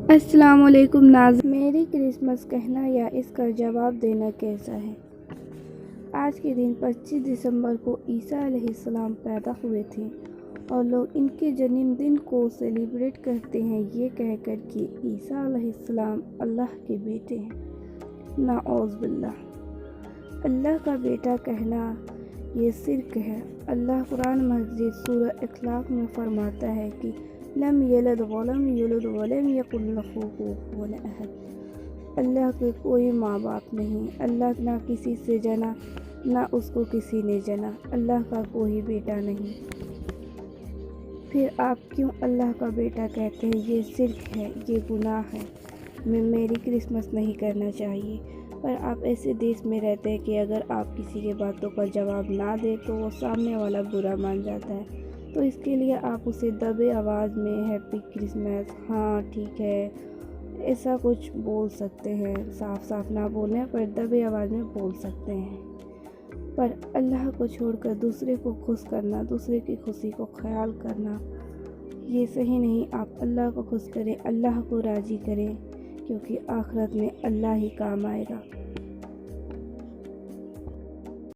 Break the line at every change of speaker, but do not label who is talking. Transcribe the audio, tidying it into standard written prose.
السلام علیکم ناظرین، میری کرسمس کہنا یا اس کا جواب دینا کیسا ہے؟ آج کے دن 25 دسمبر کو عیسیٰ علیہ السلام پیدا ہوئے تھے اور لوگ ان کے جنم دن کو سیلیبریٹ کرتے ہیں یہ کہہ کر کہ عیسیٰ علیہ السلام اللہ کے بیٹے ہیں۔ نعوذ باللہ، اللہ کا بیٹا کہنا یہ شرک ہے۔ اللہ قرآن مجید سورہ اخلاق میں فرماتا ہے کہ لم یلد ولم یولد ولم یکن لہ کفوا احد۔ اللہ کے کوئی ماں باپ نہیں، اللہ نہ کسی سے جنا نہ اس کو کسی نے جنا، اللہ کا کوئی بیٹا نہیں۔ پھر آپ کیوں اللہ کا بیٹا کہتے ہیں؟ یہ شرک ہے، یہ گناہ ہے۔ میری کرسمس نہیں کرنا چاہیے۔ پر آپ ایسے دیش میں رہتے ہیں کہ اگر آپ کسی کے باتوں کا جواب نہ دیں تو وہ سامنے والا برا مان جاتا ہے، تو اس کے لیے آپ اسے دبے آواز میں ہیپی کرسمس، ہاں ٹھیک ہے، ایسا کچھ بول سکتے ہیں۔ صاف صاف نہ بولیں پر دبے آواز میں بول سکتے ہیں۔ پر اللہ کو چھوڑ کر دوسرے کو خوش کرنا، دوسرے کی خوشی کو خیال کرنا، یہ صحیح نہیں۔ آپ اللہ کو خوش کریں، اللہ کو راضی کریں، کیونکہ آخرت میں اللہ ہی کام آئے گا۔